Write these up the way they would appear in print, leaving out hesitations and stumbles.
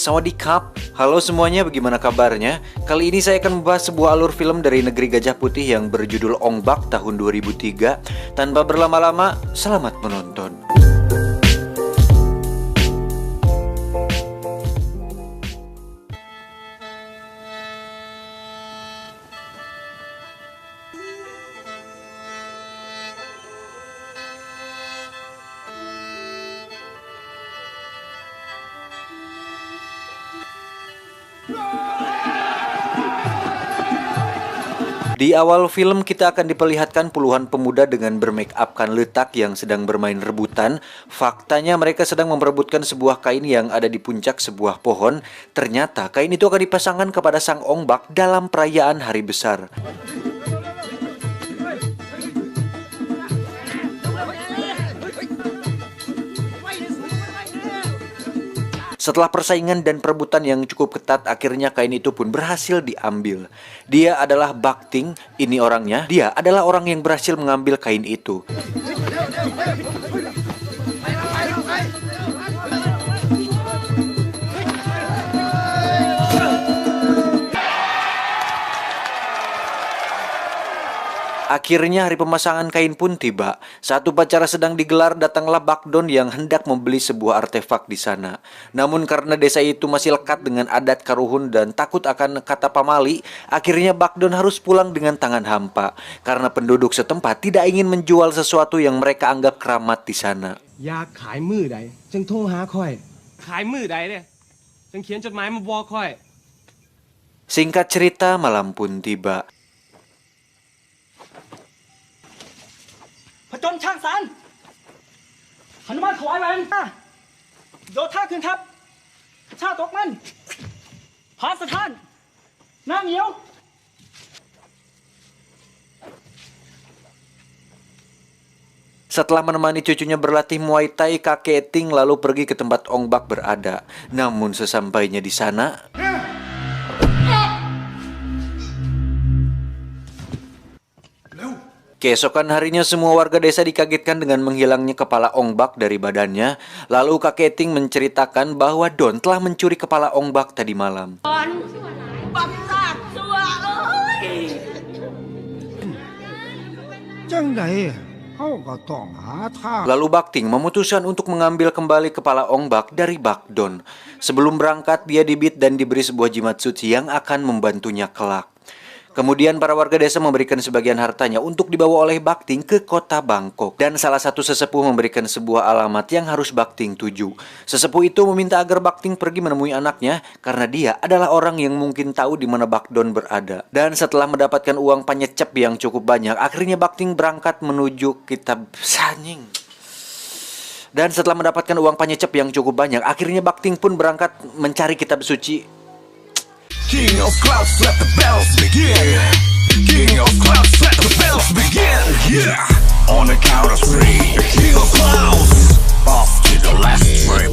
Sawadikap, halo semuanya, bagaimana kabarnya? Kali ini saya akan membahas sebuah alur film dari negeri Gajah Putih yang berjudul Ong Bak tahun 2003. Tanpa berlama-lama, selamat menonton. Di awal film kita akan diperlihatkan puluhan pemuda dengan bermake upkan letak yang sedang bermain rebutan. Faktanya mereka sedang memperebutkan sebuah kain yang ada di puncak sebuah pohon. Ternyata kain itu akan dipasangkan kepada sang Ong Bak dalam perayaan hari besar. Setelah persaingan dan perebutan yang cukup ketat, akhirnya kain itu pun berhasil diambil. Dia adalah Bakting, ini orangnya. Dia adalah orang yang berhasil mengambil kain itu. Akhirnya hari pemasangan kain pun tiba. Saat upacara sedang digelar, datanglah Bakdon yang hendak membeli sebuah artefak di sana. Namun karena desa itu masih lekat dengan adat Karuhun dan takut akan kata pamali, akhirnya Bakdon harus pulang dengan tangan hampa. Karena penduduk setempat tidak ingin menjual sesuatu yang mereka anggap keramat di sana. Ya, khải mưa đấy, chẳng thông há khoi. Khải mưa đấy đấy, chẳng khiến jot mai mà bo khoi. Singkat cerita, malam pun tiba. ผจญช่างสารหนุมานถวายแหวนโยธาขึ้นทัพชาตกมันพาสถานนางเหยียว Setelah menemani cucunya berlatih Muay Thai, kakek Ting lalu pergi ke tempat Ong Bak berada. Namun sesampainya di sana, keesokan harinya semua warga desa dikagetkan dengan menghilangnya kepala Ong Bak dari badannya. Lalu kakek Ting menceritakan bahwa Don telah mencuri kepala Ong Bak tadi malam. Lalu Bakting memutuskan untuk mengambil kembali kepala Ong Bak dari Bakdon. Sebelum berangkat, dia dibit dan diberi sebuah jimat suci yang akan membantunya kelak. Kemudian para warga desa memberikan sebagian hartanya untuk dibawa oleh Bakting ke kota Bangkok. Dan salah satu sesepuh memberikan sebuah alamat yang harus Bakting tuju. Sesepuh itu meminta agar Bakting pergi menemui anaknya karena dia adalah orang yang mungkin tahu di mana Bakdon berada. Dan setelah mendapatkan uang panyecep yang cukup banyak, akhirnya Bakting berangkat menuju kitab Sanying. Dan setelah mendapatkan uang panyecep yang cukup banyak, akhirnya Bakting pun berangkat mencari kitab suci. King of clouds, let the bells begin. King of clouds, let the bells begin. Yeah. On the count of three. King of clouds, off to the last trip.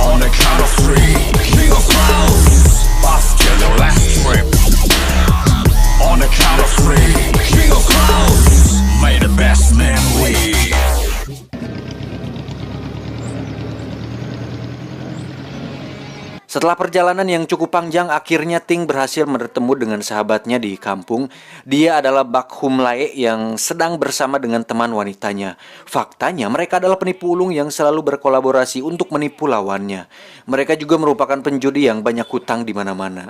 On the count of three. King of clouds, off to the last trip. On the count of three. King of clouds, may the best man win. Setelah perjalanan yang cukup panjang, akhirnya Ting berhasil bertemu dengan sahabatnya di kampung. Dia adalah Bak Hum Lae yang sedang bersama dengan teman wanitanya. Faktanya mereka adalah penipu ulung yang selalu berkolaborasi untuk menipu lawannya. Mereka juga merupakan penjudi yang banyak hutang di mana-mana.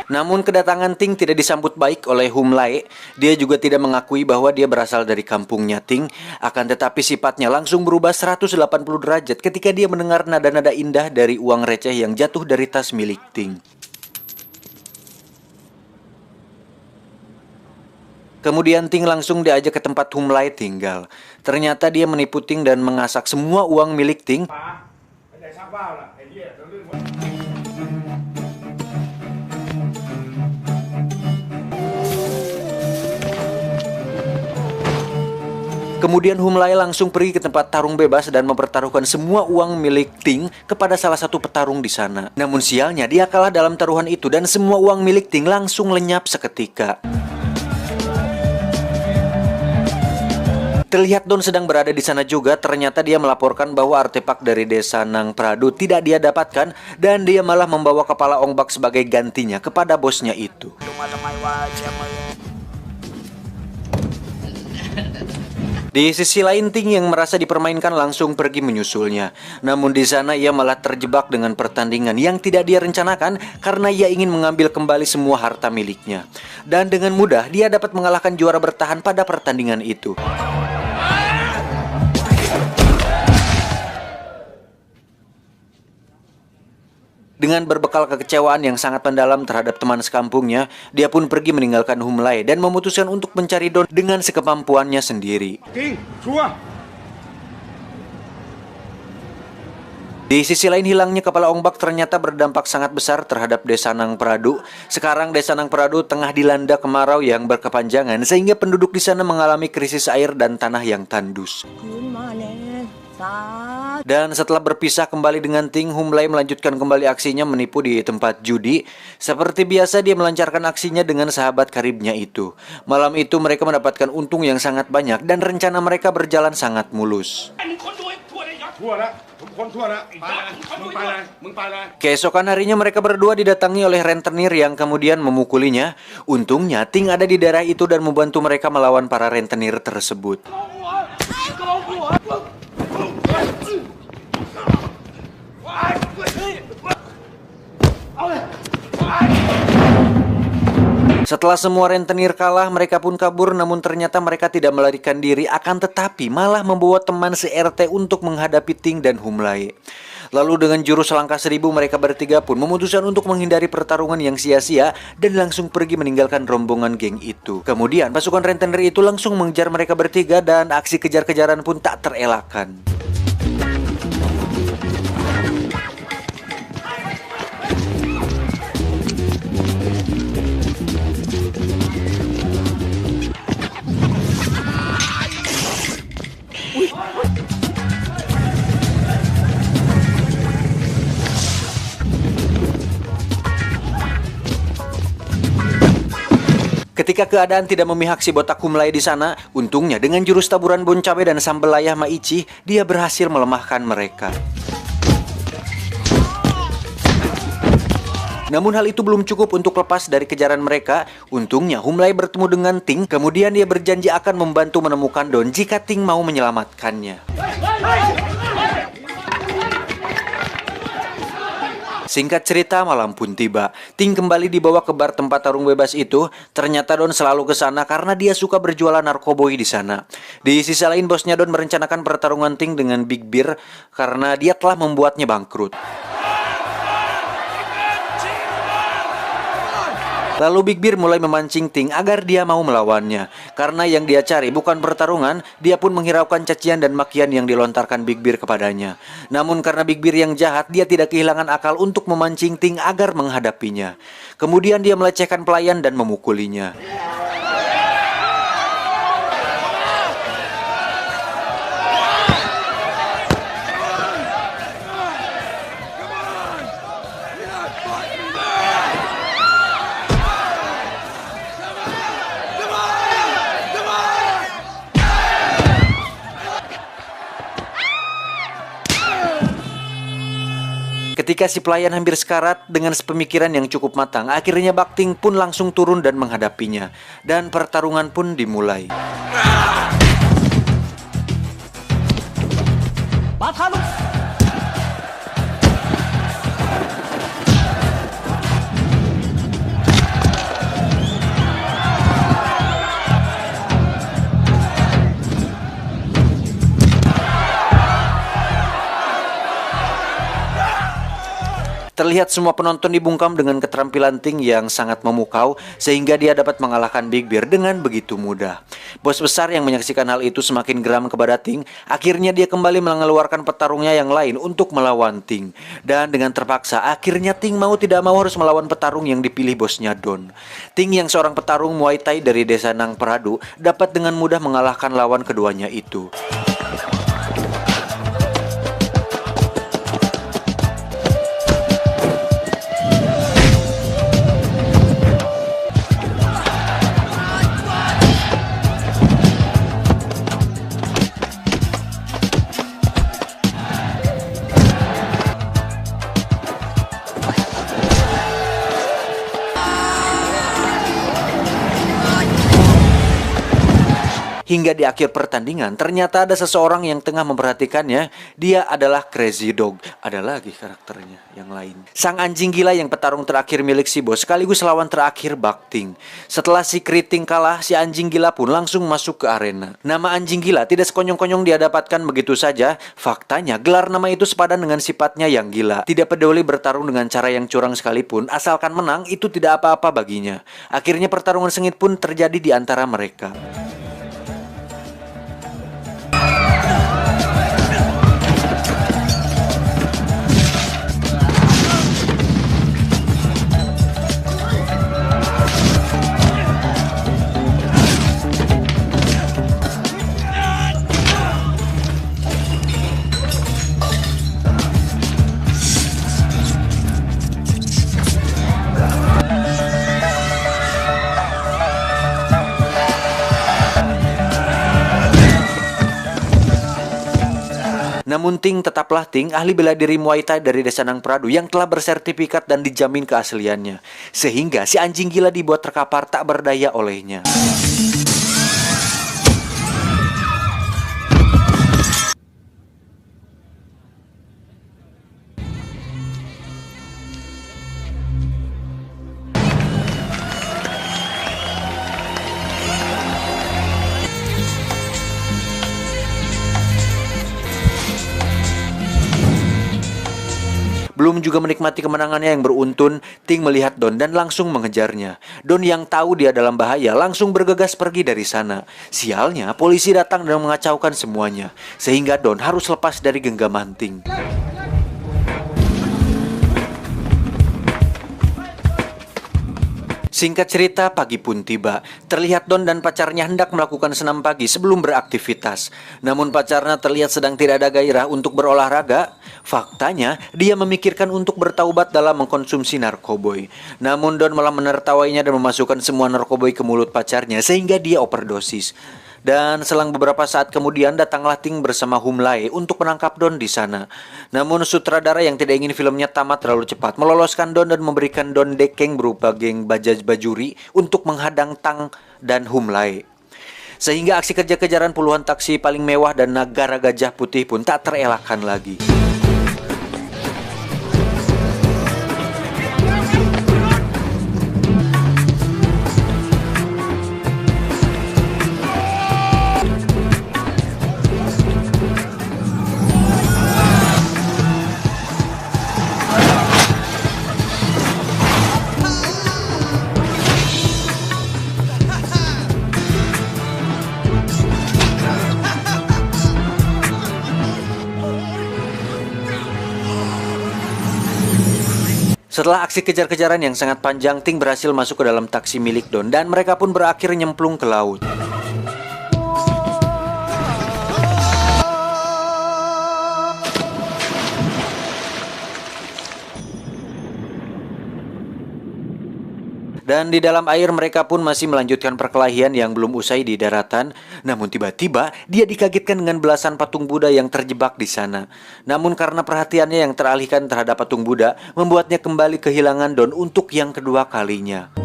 Namun kedatangan Ting tidak disambut baik oleh Hum Lae. Dia juga tidak mengakui bahwa dia berasal dari kampungnya Ting. Akan tetapi sifatnya langsung berubah 180 derajat ketika dia mendengar nada-nada indah dari uang receh yang jatuh dari tas milik Ting. Kemudian Ting langsung diajak ke tempat Hum Lae tinggal. Ternyata dia menipu Ting dan mengasak semua uang milik Ting. Kemudian Hum Lae langsung pergi ke tempat tarung bebas dan mempertaruhkan semua uang milik Ting kepada salah satu petarung di sana. Namun sialnya dia kalah dalam taruhan itu dan semua uang milik Ting langsung lenyap seketika. Terlihat Don sedang berada di sana juga. Ternyata dia melaporkan bahwa artefak dari desa Nang Pradu tidak dia dapatkan dan dia malah membawa kepala Ong Bak sebagai gantinya kepada bosnya itu. Di sisi lain, Ting yang merasa dipermainkan langsung pergi menyusulnya. Namun di sana ia malah terjebak dengan pertandingan yang tidak dia rencanakan karena ia ingin mengambil kembali semua harta miliknya. Dan dengan mudah dia dapat mengalahkan juara bertahan pada pertandingan itu. Dengan berbekal kekecewaan yang sangat mendalam terhadap teman sekampungnya, dia pun pergi meninggalkan Humlai dan memutuskan untuk mencari Don dengan sekemampuannya sendiri. Di sisi lain, hilangnya kepala Ong Bak ternyata berdampak sangat besar terhadap desa Nang Pradu. Sekarang desa Nang Pradu tengah dilanda kemarau yang berkepanjangan sehingga penduduk di sana mengalami krisis air dan tanah yang tandus. Dan setelah berpisah kembali dengan Ting, Humlai melanjutkan kembali aksinya menipu di tempat judi. Seperti biasa dia melancarkan aksinya dengan sahabat karibnya itu. Malam itu mereka mendapatkan untung yang sangat banyak dan rencana mereka berjalan sangat mulus. Keesokan harinya mereka berdua didatangi oleh rentenir yang kemudian memukulinya. Untungnya Ting ada di daerah itu dan membantu mereka melawan para rentenir tersebut. Setelah semua rentenir kalah, mereka pun kabur, namun ternyata mereka tidak melarikan diri, akan tetapi malah membawa teman se-RT untuk menghadapi Ting dan Humlai. Lalu dengan jurus langkah 1000 mereka bertiga pun memutuskan untuk menghindari pertarungan yang sia-sia dan langsung pergi meninggalkan rombongan geng itu. Kemudian pasukan rentenir itu langsung mengejar mereka bertiga dan aksi kejar-kejaran pun tak terelakkan. Ketika keadaan tidak memihak si botak Humlai di sana, untungnya dengan jurus taburan bon cabe dan sambal layah Maichi, dia berhasil melemahkan mereka. Namun hal itu belum cukup untuk lepas dari kejaran mereka. Untungnya Humlai bertemu dengan Ting, kemudian dia berjanji akan membantu menemukan Don jika Ting mau menyelamatkannya. Singkat cerita, malam pun tiba. Ting kembali dibawa ke bar tempat tarung bebas itu. Ternyata Don selalu ke sana karena dia suka berjualan narkoboy di sana. Di sisi lain, bosnya Don merencanakan pertarungan Ting dengan Big Bear karena dia telah membuatnya bangkrut. Lalu Big Bear mulai memancing Ting agar dia mau melawannya. Karena yang dia cari bukan pertarungan, dia pun menghiraukan cacian dan makian yang dilontarkan Big Bear kepadanya. Namun karena Big Bear yang jahat, dia tidak kehilangan akal untuk memancing Ting agar menghadapinya. Kemudian dia melecehkan pelayan dan memukulinya. Ketika si pelayan hampir sekarat, dengan sepemikiran yang cukup matang, akhirnya Bak Ting pun langsung turun dan menghadapinya. Dan pertarungan pun dimulai. Terlihat semua penonton dibungkam dengan keterampilan Ting yang sangat memukau, sehingga dia dapat mengalahkan Big Bear dengan begitu mudah. Bos besar yang menyaksikan hal itu semakin geram kepada Ting. Akhirnya dia kembali mengeluarkan petarungnya yang lain untuk melawan Ting. Dan dengan terpaksa, akhirnya Ting mau tidak mau harus melawan petarung yang dipilih bosnya Don. Ting yang seorang petarung Muay Thai dari desa Nang Pradu dapat dengan mudah mengalahkan lawan keduanya itu. Hingga di akhir pertandingan, ternyata ada seseorang yang tengah memperhatikannya. Dia adalah Crazy Dog. Ada lagi karakternya yang lain. Sang anjing gila yang petarung terakhir milik si bos, sekaligus lawan terakhir Bakting. Setelah si Keriting kalah, si anjing gila pun langsung masuk ke arena. Nama anjing gila tidak sekonyong-konyong dia dapatkan begitu saja. Faktanya, gelar nama itu sepadan dengan sifatnya yang gila. Tidak peduli bertarung dengan cara yang curang sekalipun, asalkan menang, itu tidak apa-apa baginya. Akhirnya pertarungan sengit pun terjadi di antara mereka. Namun Ting tetaplah Ting, ahli bela diri Muay Thai dari Desa Nang Pradu yang telah bersertifikat dan dijamin keasliannya. Sehingga si anjing gila dibuat terkapar tak berdaya olehnya. Belum juga menikmati kemenangannya yang beruntun, Ting melihat Don dan langsung mengejarnya. Don yang tahu dia dalam bahaya langsung bergegas pergi dari sana. Sialnya, polisi datang dan mengacaukan semuanya. Sehingga Don harus lepas dari genggaman Ting. Singkat cerita, pagi pun tiba. Terlihat Don dan pacarnya hendak melakukan senam pagi sebelum beraktivitas. Namun pacarnya terlihat sedang tidak ada gairah untuk berolahraga. Faktanya, dia memikirkan untuk bertaubat dalam mengkonsumsi narkoboy. Namun Don malah menertawainya dan memasukkan semua narkoboy ke mulut pacarnya sehingga dia overdosis. Dan selang beberapa saat kemudian datanglah Ting bersama Humlae untuk menangkap Don di sana. Namun sutradara yang tidak ingin filmnya tamat terlalu cepat meloloskan Don dan memberikan Don dekeng berupa geng Bajaj Bajuri untuk menghadang Tang dan Humlae. Sehingga aksi kejar-kejaran puluhan taksi paling mewah dan negara gajah putih pun tak terelakkan lagi. Setelah aksi kejar-kejaran yang sangat panjang, Ting berhasil masuk ke dalam taksi milik Don dan mereka pun berakhir nyemplung ke laut. Dan di dalam air mereka pun masih melanjutkan perkelahian yang belum usai di daratan. Namun tiba-tiba dia dikagetkan dengan belasan patung Buddha yang terjebak di sana. Namun karena perhatiannya yang teralihkan terhadap patung Buddha, membuatnya kembali kehilangan Don untuk yang kedua kalinya.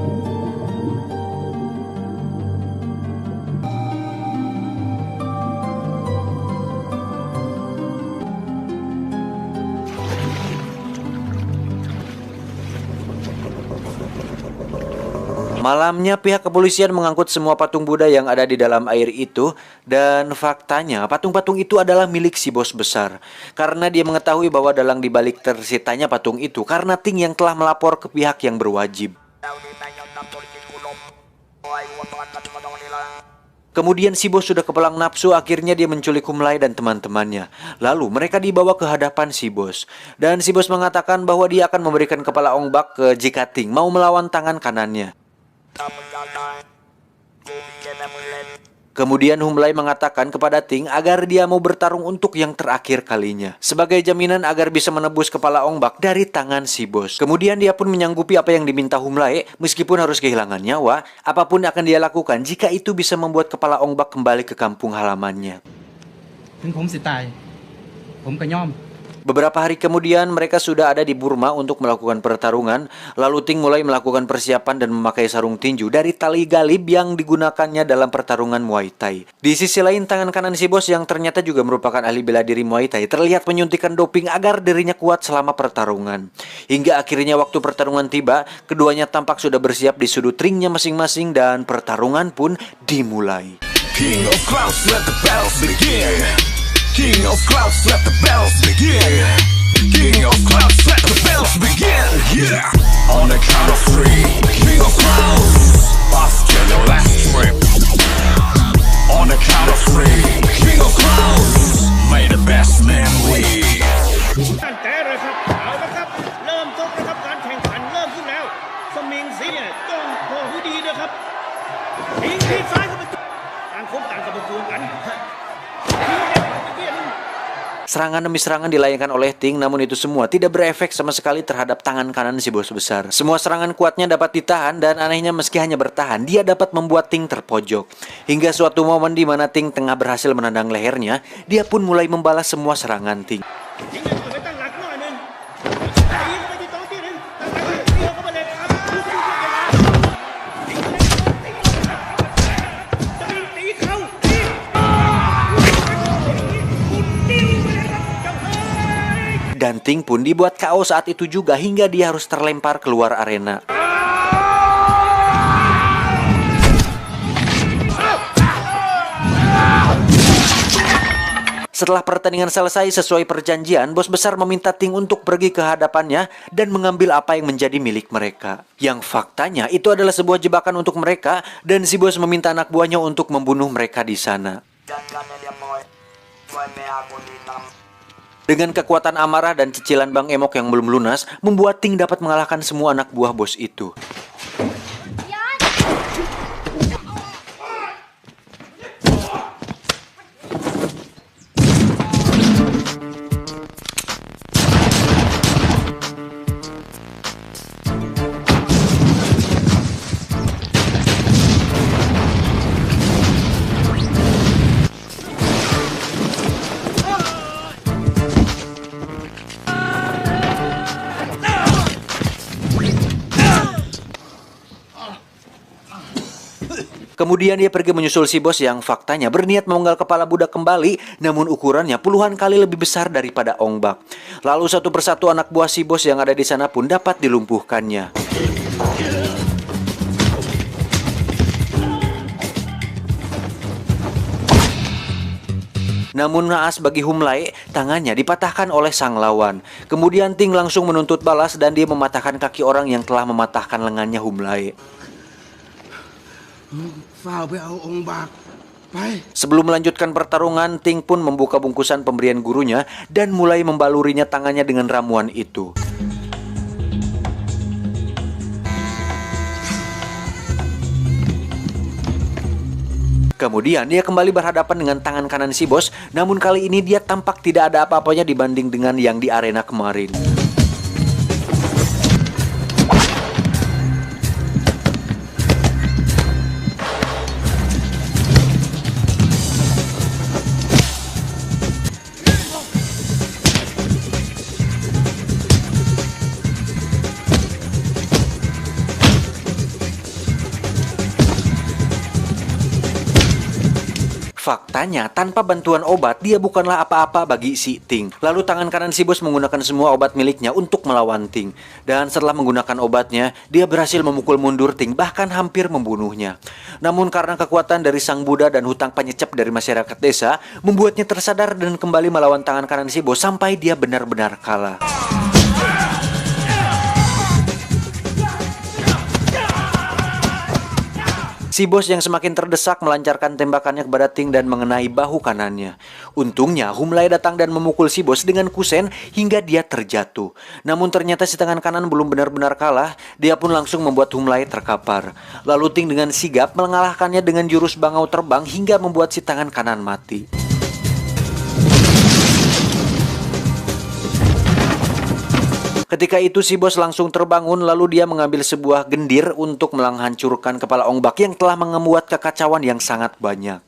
Malamnya pihak kepolisian mengangkut semua patung Buddha yang ada di dalam air itu. Dan faktanya patung-patung itu adalah milik si bos besar. Karena dia mengetahui bahwa dalang dibalik tersitanya patung itu karena Ting yang telah melapor ke pihak yang berwajib. Kemudian si bos sudah kepelang nafsu, akhirnya dia menculik Humlae dan teman-temannya. Lalu mereka dibawa ke hadapan si bos. Dan si bos mengatakan bahwa dia akan memberikan kepala Ong Bak ke jika Ting mau melawan tangan kanannya. Kemudian Humlae mengatakan kepada Ting agar dia mau bertarung untuk yang terakhir kalinya, sebagai jaminan agar bisa menebus kepala Ong Bak dari tangan si bos. Kemudian dia pun menyanggupi apa yang diminta Humlae, meskipun harus kehilangan nyawa. Apapun akan dia lakukan jika itu bisa membuat kepala Ong Bak kembali ke kampung halamannya. ถึงผมสิตายผมก็ยอม Beberapa hari kemudian mereka sudah ada di Burma untuk melakukan pertarungan. Lalu Ting mulai melakukan persiapan dan memakai sarung tinju dari tali galib yang digunakannya dalam pertarungan Muay Thai. Di sisi lain, tangan kanan si bos yang ternyata juga merupakan ahli bela diri Muay Thai terlihat menyuntikkan doping agar dirinya kuat selama pertarungan. Hingga akhirnya waktu pertarungan tiba, keduanya tampak sudah bersiap di sudut ringnya masing-masing dan pertarungan pun dimulai. King of Clouds, let the battles begin. King of Clouds, let the battles begin. King of Clouds, let the battles begin. Yeah. On the count of three, King of Clouds, off to the last trip. On the count of three, King of Clouds, may the best man win. ตั้งแต่เลยครับเอาละครับเริ่มต้นนะครับการแข่งขันเริ่มขึ้นแล้วสมิงสีเนี่ยต้องพอให้ดีนะครับทิ้งที่ซ้ายเข้าไปต่างคนต่างกับประตูกันทิ้งเด็กเมื่อกี้นึง Serangan demi serangan dilayangkan oleh Ting, namun itu semua tidak berefek sama sekali terhadap tangan kanan si bos besar. Semua serangan kuatnya dapat ditahan dan anehnya meski hanya bertahan, dia dapat membuat Ting terpojok. Hingga suatu momen di mana Ting tengah berhasil menendang lehernya, dia pun mulai membalas semua serangan Ting. ทิ้งให้ต่อยไปตั้งหลักหน่อยหนึงตีเข้าไปที่ตรงที่หนึ่งตั้งหลักเดียวเข้าไปเลยครับทิ้งเข้าไปตีเขาตีดิ้วไปเลยครับเจ้าเฮ้ย Dan Ting pun dibuat KO saat itu juga hingga dia harus terlempar keluar arena. Setelah pertandingan selesai sesuai perjanjian, bos besar meminta Ting untuk pergi ke hadapannya dan mengambil apa yang menjadi milik mereka. Yang faktanya itu adalah sebuah jebakan untuk mereka dan si bos meminta anak buahnya untuk membunuh mereka di sana. Dengan kekuatan amarah dan cicilan Bang Emok yang belum lunas, membuat Ting dapat mengalahkan semua anak buah bos itu. Kemudian dia pergi menyusul si bos yang faktanya berniat memenggal kepala budak kembali, namun ukurannya puluhan kali lebih besar daripada Ong Bak. Lalu satu persatu anak buah si bos yang ada di sana pun dapat dilumpuhkannya. Namun naas bagi Humlai, tangannya dipatahkan oleh sang lawan. Kemudian Ting langsung menuntut balas dan dia mematahkan kaki orang yang telah mematahkan lengannya Humlai. Sebelum melanjutkan pertarungan, Ting pun membuka bungkusan pemberian gurunya dan mulai membalurinya tangannya dengan ramuan itu. Kemudian dia kembali berhadapan dengan tangan kanan si bos, namun kali ini dia tampak tidak ada apa-apanya dibanding dengan yang di arena kemarin. Faktanya, tanpa bantuan obat, dia bukanlah apa-apa bagi si Ting. Lalu tangan kanan si bos menggunakan semua obat miliknya untuk melawan Ting. Dan setelah menggunakan obatnya, dia berhasil memukul mundur Ting, bahkan hampir membunuhnya. Namun karena kekuatan dari sang Buddha dan hutang penyecap dari masyarakat desa, membuatnya tersadar dan kembali melawan tangan kanan si bos sampai dia benar-benar kalah. Si bos yang semakin terdesak melancarkan tembakannya kepada Ting dan mengenai bahu kanannya. Untungnya Humlai datang dan memukul si bos dengan kusen hingga dia terjatuh. Namun ternyata si tangan kanan belum benar-benar kalah, dia pun langsung membuat Humlai terkapar. Lalu Ting dengan sigap mengalahkannya dengan jurus bangau terbang hingga membuat si tangan kanan mati. Ketika itu si bos langsung terbangun lalu dia mengambil sebuah gendir untuk menghancurkan kepala Ong Bak yang telah membuat kekacauan yang sangat banyak.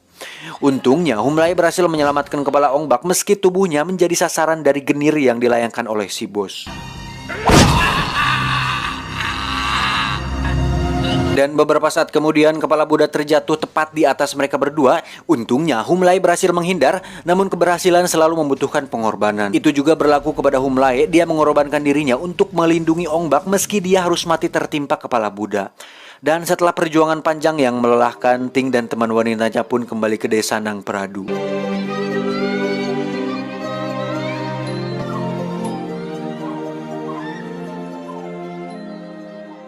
Untungnya Humlai berhasil menyelamatkan kepala Ong Bak meski tubuhnya menjadi sasaran dari genir yang dilayangkan oleh si bos. Dan beberapa saat kemudian kepala Buddha terjatuh tepat di atas mereka berdua. Untungnya Humlai berhasil menghindar, namun keberhasilan selalu membutuhkan pengorbanan. Itu juga berlaku kepada Humlai, dia mengorbankan dirinya untuk melindungi Ong Bak meski dia harus mati tertimpa kepala Buddha. Dan setelah perjuangan panjang yang melelahkan, Ting dan teman wanitanya pun kembali ke desa Nang Peradu.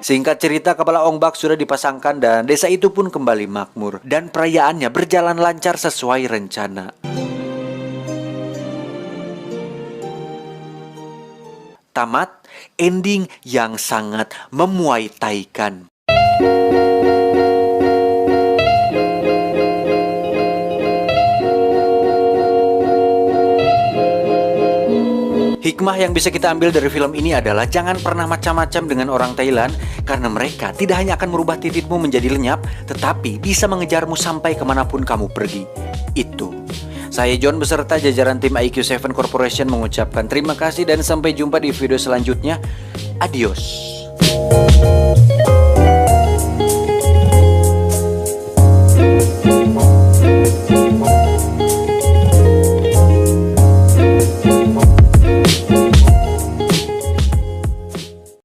Singkat cerita, kepala Ong Bak sudah dipasangkan dan desa itu pun kembali makmur. Dan perayaannya berjalan lancar sesuai rencana. Tamat, ending yang sangat memuaitaikan. Hikmah yang bisa kita ambil dari film ini adalah jangan pernah macam-macam dengan orang Thailand, karena mereka tidak hanya akan merubah titikmu menjadi lenyap, tetapi bisa mengejarmu sampai kemanapun kamu pergi. Itu. Saya John beserta jajaran tim IQ7 Corporation mengucapkan terima kasih dan sampai jumpa di video selanjutnya. Adios.